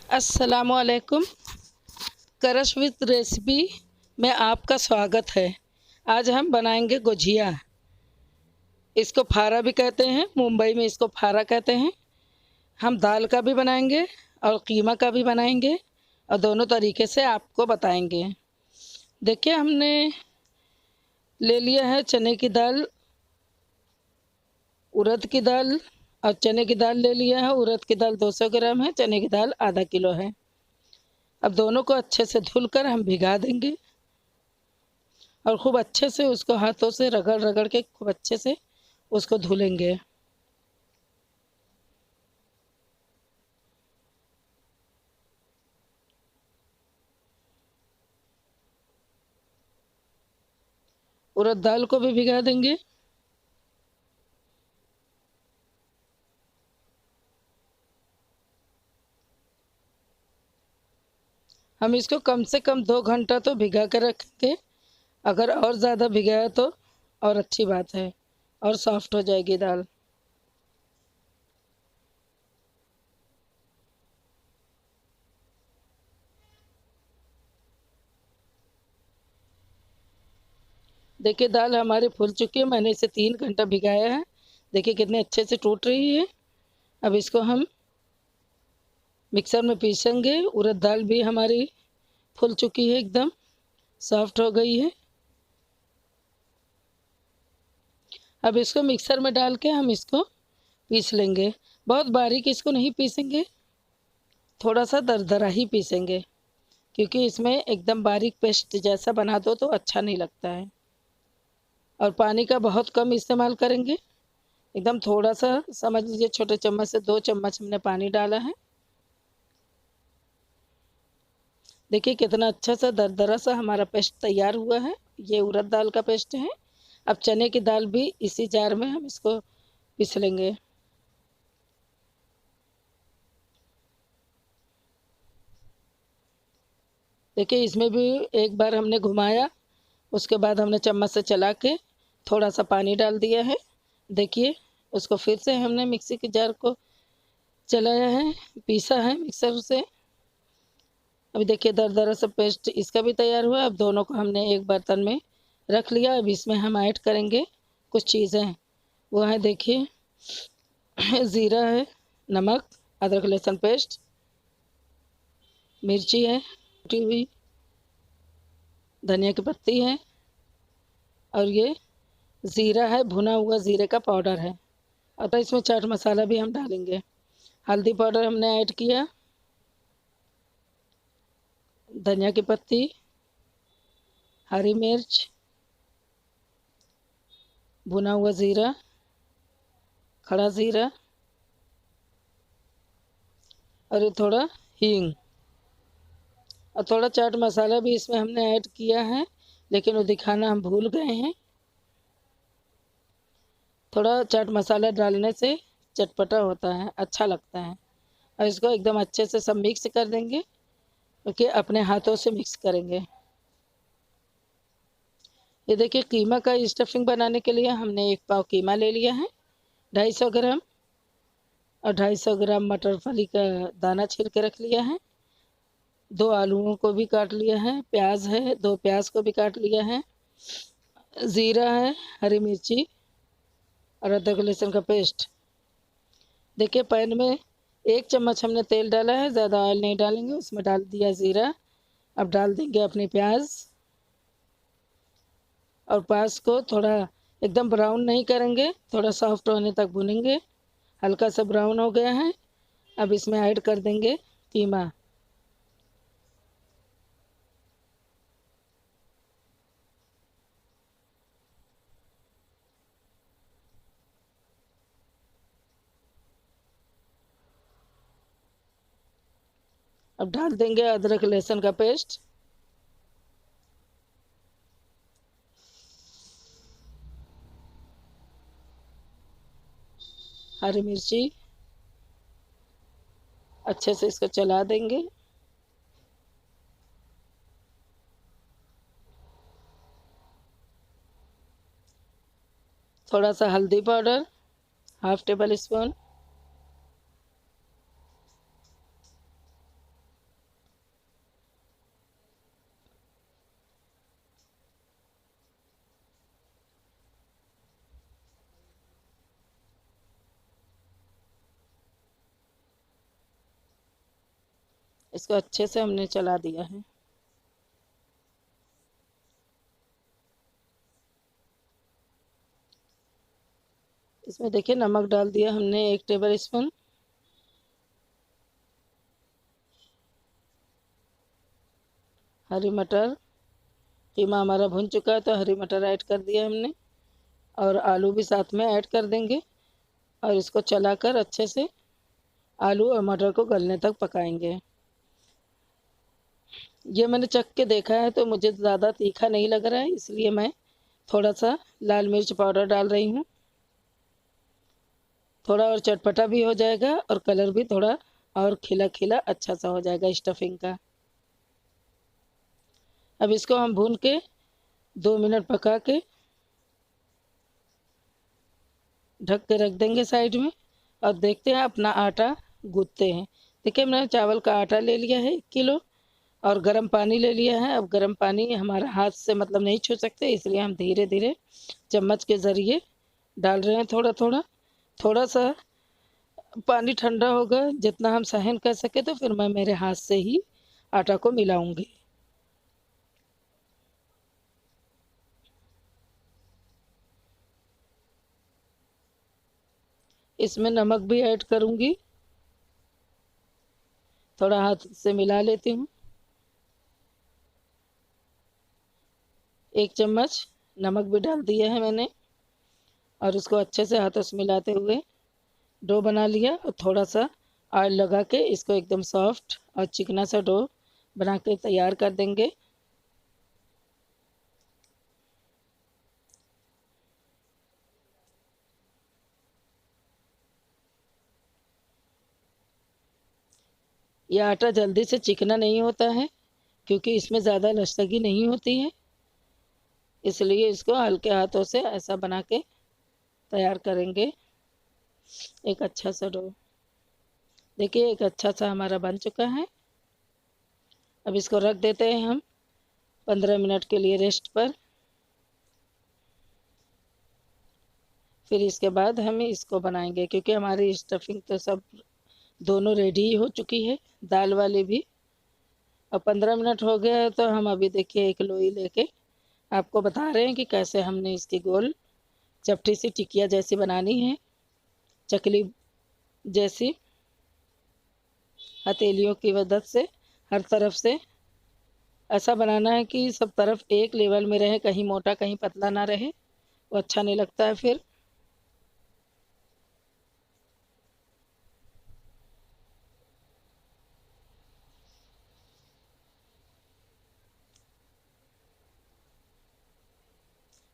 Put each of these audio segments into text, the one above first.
अस्सलामुअलैकुम। करश with recipe में आपका स्वागत है। आज हम बनाएंगे गुझिया। इसको फारा भी कहते हैं, मुंबई में इसको फारा कहते हैं। हम दाल का भी बनाएंगे और कीमा का भी बनाएंगे और दोनों तरीके से आपको बताएंगे। देखिए, हमने ले लिया है चने की दाल, उड़द की दाल और चने की दाल ले लिया है। उड़द की दाल 200 ग्राम है, चने की दाल आधा किलो है। अब दोनों को अच्छे से धुलकर हम भिगा देंगे और खूब अच्छे से उसको हाथों से रगड़ रगड़ के खूब अच्छे से उसको धुलेंगे। उड़द दाल को भी भिगा देंगे। हम इसको कम से कम 2 घंटा तो भिगा कर रखेंगे। अगर और ज़्यादा भिगाया तो और अच्छी बात है और सॉफ्ट हो जाएगी दाल। देखिए, दाल हमारी फूल चुकी है। मैंने इसे 3 घंटा भिगाया है। देखिए कितने अच्छे से टूट रही है। अब इसको हम मिक्सर में पीसेंगे। उड़द दाल भी हमारी फूल चुकी है, एकदम सॉफ्ट हो गई है। अब इसको मिक्सर में डाल के हम इसको पीस लेंगे। बहुत बारीक इसको नहीं पीसेंगे, थोड़ा सा दरदरा ही पीसेंगे, क्योंकि इसमें एकदम बारीक पेस्ट जैसा बना दो तो अच्छा नहीं लगता है। और पानी का बहुत कम इस्तेमाल करेंगे, एकदम थोड़ा सा, समझ लीजिए छोटे चम्मच से 2 चम्मच हमने पानी डाला है। देखिए कितना अच्छा सा दरदरा सा हमारा पेस्ट तैयार हुआ है। ये उड़द दाल का पेस्ट है। अब चने की दाल भी इसी जार में हम इसको पीस लेंगे। देखिए इसमें भी एक बार हमने घुमाया, उसके बाद हमने चम्मच से चला के थोड़ा सा पानी डाल दिया है। देखिए उसको फिर से हमने मिक्सी के जार को चलाया है, पीसा है मिक्सर से। अभी देखिए दरदरा सा पेस्ट इसका भी तैयार हुआ। अब दोनों को हमने एक बर्तन में रख लिया। अब इसमें हम ऐड करेंगे कुछ चीज़ें। वो है, देखिए, ज़ीरा है, नमक, अदरक लहसुन पेस्ट, मिर्ची है कुटी हुई, धनिया की पत्ती है और ये ज़ीरा है, भुना हुआ ज़ीरे का पाउडर है। और तो इसमें चाट मसाला भी हम डालेंगे। हल्दी पाउडर हमने ऐड किया, धनिया की पत्ती, हरी मिर्च, भुना हुआ ज़ीरा, खड़ा ज़ीरा और ये थोड़ा हींग और थोड़ा चाट मसाला भी इसमें हमने ऐड किया है, लेकिन वो दिखाना हम भूल गए हैं। थोड़ा चाट मसाला डालने से चटपटा होता है, अच्छा लगता है। और इसको एकदम अच्छे से सब मिक्स कर देंगे, क्योंकि अपने हाथों से मिक्स करेंगे। ये देखिए, कीमा का स्टफिंग बनाने के लिए हमने 1 पाव कीमा ले लिया है, 250 ग्राम, और 250 ग्राम मटर फली का दाना छील के रख लिया है। 2 आलूओं को भी काट लिया है, प्याज है, 2 प्याज को भी काट लिया है, ज़ीरा है, हरी मिर्ची और अदरक लहसुन का पेस्ट। देखिए पैन में 1 चम्मच हमने तेल डाला है, ज़्यादा ऑयल नहीं डालेंगे। उसमें डाल दिया ज़ीरा। अब डाल देंगे अपनी प्याज और प्याज को थोड़ा एकदम ब्राउन नहीं करेंगे, थोड़ा सॉफ्ट होने तक भूनेंगे। हल्का सा ब्राउन हो गया है। अब इसमें ऐड कर देंगे कीमा। अब डाल देंगे अदरक लहसुन का पेस्ट, हरी मिर्ची, अच्छे से इसको चला देंगे। थोड़ा सा हल्दी पाउडर, ½ टेबल स्पून, इसको अच्छे से हमने चला दिया है। इसमें देखिए नमक डाल दिया हमने 1 टेबल स्पून। हरी मटर, कीमा हमारा भुन चुका है तो हरी मटर ऐड कर दिया हमने, और आलू भी साथ में ऐड कर देंगे और इसको चलाकर अच्छे से आलू और मटर को गलने तक पकाएंगे। ये मैंने चख के देखा है तो मुझे ज़्यादा तीखा नहीं लग रहा है, इसलिए मैं थोड़ा सा लाल मिर्च पाउडर डाल रही हूँ। थोड़ा और चटपटा भी हो जाएगा और कलर भी थोड़ा और खिला खिला अच्छा सा हो जाएगा स्टफिंग का। अब इसको हम भून के 2 मिनट पका के ढक के रख देंगे साइड में, और देखते हैं अपना आटा गूँथते हैं। देखिए मैंने चावल का आटा ले लिया है 1 किलो और गर्म पानी ले लिया है। अब गर्म पानी हमारा हाथ से मतलब नहीं छू सकते, इसलिए हम धीरे धीरे चम्मच के ज़रिए डाल रहे हैं थोड़ा थोड़ा। थोड़ा सा पानी ठंडा होगा, जितना हम सहन कर सके तो फिर मैं मेरे हाथ से ही आटा को मिलाऊंगी। इसमें नमक भी ऐड करूंगी, थोड़ा हाथ से मिला लेती हूँ। 1 चम्मच नमक भी डाल दिया है मैंने, और उसको अच्छे से हाथों से मिलाते हुए डो बना लिया। और थोड़ा सा ऑयल लगा के इसको एकदम सॉफ्ट और चिकना सा डो बना के तैयार कर देंगे। यह आटा जल्दी से चिकना नहीं होता है क्योंकि इसमें ज़्यादा लसगी नहीं होती है, इसलिए इसको हल्के हाथों से ऐसा बना के तैयार करेंगे एक अच्छा सा डो। देखिए एक अच्छा सा हमारा बन चुका है। अब इसको रख देते हैं हम 15 मिनट के लिए रेस्ट पर। फिर इसके बाद हम इसको बनाएंगे, क्योंकि हमारी स्टफिंग तो सब दोनों रेडी हो चुकी है, दाल वाली भी। अब 15 मिनट हो गया है तो हम अभी देखिए एक लोई लेके आपको बता रहे हैं कि कैसे हमने इसकी गोल चपटी सी टिकिया जैसी बनानी है, चकली जैसी। हथेलियों की मदद से हर तरफ से ऐसा बनाना है कि सब तरफ एक लेवल में रहे, कहीं मोटा कहीं पतला ना रहे, वो अच्छा नहीं लगता है फिर।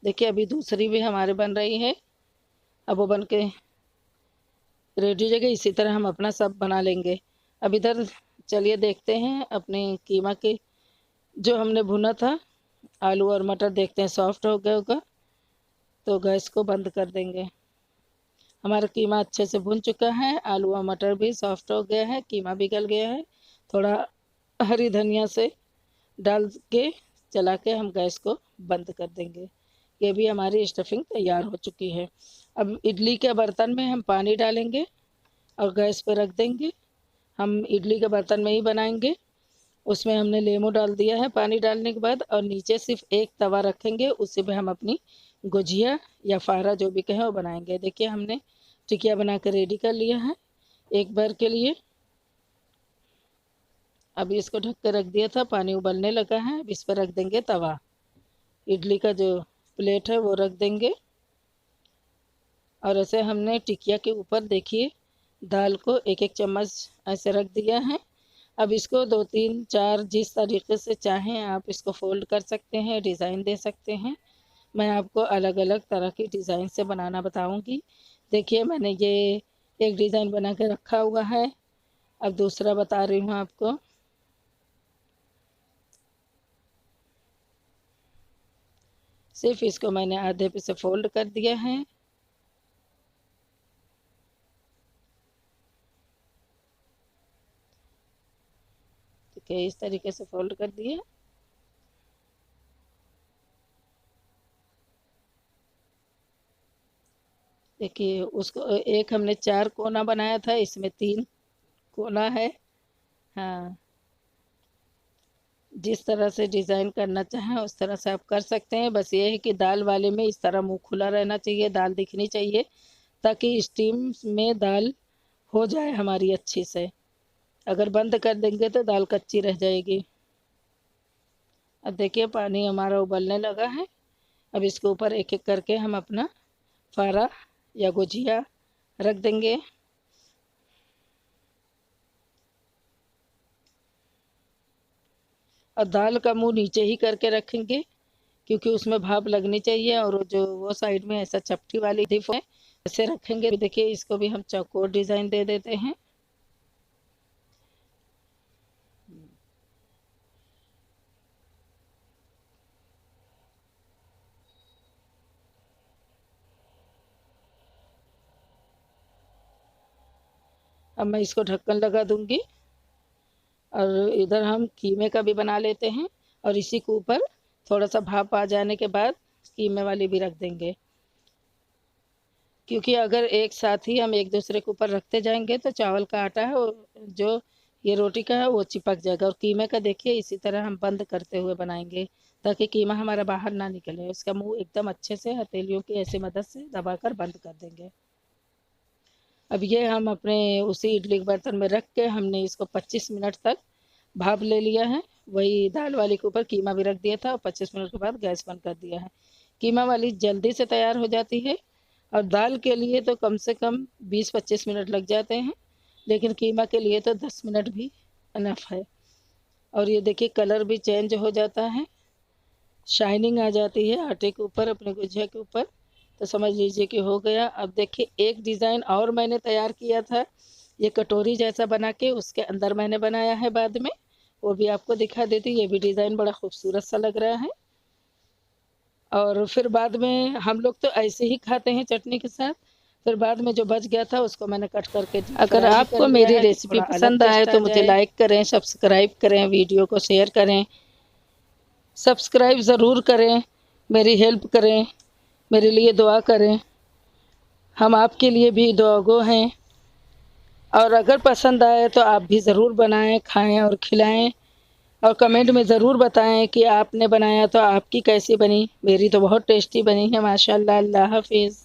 देखिए अभी दूसरी भी हमारे बन रही है, अब वो बन के रेडी हो जाएगा। इसी तरह हम अपना सब बना लेंगे। अब इधर चलिए देखते हैं अपने कीमा के जो हमने भुना था आलू और मटर, देखते हैं सॉफ्ट हो गया होगा तो गैस को बंद कर देंगे। हमारा कीमा अच्छे से भुन चुका है, आलू और मटर भी सॉफ्ट हो गया है, कीमा भी गल गया है। थोड़ा हरी धनिया से डाल के चला के हम गैस को बंद कर देंगे। ये भी हमारी स्टफिंग तैयार हो चुकी है। अब इडली के बर्तन में हम पानी डालेंगे और गैस पे रख देंगे। हम इडली के बर्तन में ही बनाएंगे। उसमें हमने लेमू डाल दिया है पानी डालने के बाद, और नीचे सिर्फ एक तवा रखेंगे, उसी पे हम अपनी गुजिया या फारा जो भी कहें वो बनाएंगे। देखिए हमने टिकिया बना कर रेडी कर लिया है एक बार के लिए। अभी इसको ढक कर रख दिया था, पानी उबलने लगा है। अब इस पर रख देंगे तवा, इडली का जो प्लेट है वो रख देंगे, और ऐसे हमने टिकिया के ऊपर देखिए दाल को एक एक चम्मच ऐसे रख दिया है। अब इसको 2 3 4 जिस तरीके से चाहें आप इसको फोल्ड कर सकते हैं, डिज़ाइन दे सकते हैं। मैं आपको अलग अलग तरह की डिज़ाइन से बनाना बताऊंगी। देखिए मैंने ये एक डिज़ाइन बना के रखा हुआ है, अब दूसरा बता रही हूँ आपको। सिर्फ इसको मैंने आधे पे से फोल्ड कर दिया है। ठीक है, इस तरीके से फोल्ड कर दिया। देखिए उसको एक हमने 4 कोना बनाया था, इसमें 3 कोना है। हाँ, जिस तरह से डिज़ाइन करना चाहें उस तरह से आप कर सकते हैं। बस ये है कि दाल वाले में इस तरह मुंह खुला रहना चाहिए, दाल दिखनी चाहिए, ताकि स्टीम में दाल हो जाए हमारी अच्छी से। अगर बंद कर देंगे तो दाल कच्ची रह जाएगी। अब देखिए पानी हमारा उबलने लगा है। अब इसके ऊपर एक एक करके हम अपना फारा या गुजिया रख देंगे। और दाल का मुंह नीचे ही करके रखेंगे, क्योंकि उसमें भाप लगनी चाहिए। और जो वो साइड में ऐसा चपटी वाली डिप है ऐसे रखेंगे। देखिए इसको भी हम चौकोर डिज़ाइन दे देते हैं। अब मैं इसको ढक्कन लगा दूंगी। और इधर हम कीमे का भी बना लेते हैं। और इसी के ऊपर थोड़ा सा भाप आ जाने के बाद कीमे वाली भी रख देंगे, क्योंकि अगर एक साथ ही हम एक दूसरे के ऊपर रखते जाएंगे तो चावल का आटा है और जो ये रोटी का है वो चिपक जाएगा। और कीमे का देखिए इसी तरह हम बंद करते हुए बनाएंगे, ताकि कीमा हमारा बाहर ना निकले। उसका मुंह एकदम अच्छे से हथेलियों की ऐसी मदद से दबाकर बंद कर देंगे। अब ये हम अपने उसी इडली के बर्तन में रख के हमने इसको 25 मिनट तक भाप ले लिया है। वही दाल वाली के ऊपर कीमा भी रख दिया था और 25 मिनट के बाद गैस बंद कर दिया है। कीमा वाली जल्दी से तैयार हो जाती है और दाल के लिए तो कम से कम 20-25 मिनट लग जाते हैं, लेकिन कीमा के लिए तो 10 मिनट भी इनफ है। और ये देखिए कलर भी चेंज हो जाता है, शाइनिंग आ जाती है आटे के ऊपर, अपने गुजिया के ऊपर। तो समझ लीजिए कि हो गया। अब देखिए एक डिज़ाइन और मैंने तैयार किया था, ये कटोरी जैसा बना के उसके अंदर मैंने बनाया है बाद में, वो भी आपको दिखा देती। ये भी डिज़ाइन बड़ा खूबसूरत सा लग रहा है। और फिर बाद में हम लोग तो ऐसे ही खाते हैं चटनी के साथ। फिर बाद में जो बच गया था उसको मैंने कट करके अगर आपको मेरी रेसिपी पसंद आए तो मुझे लाइक करें, सब्सक्राइब करें, वीडियो को शेयर करें, सब्सक्राइब ज़रूर करें, मेरी हेल्प करें, मेरे लिए दुआ करें। हम आपके लिए भी दुआगो हैं। और अगर पसंद आए तो आप भी ज़रूर बनाएं, खाएं और खिलाएं। और कमेंट में ज़रूर बताएं कि आपने बनाया तो आपकी कैसी बनी। मेरी तो बहुत टेस्टी बनी है माशाल्लाह। अल्लाह हाफिज़।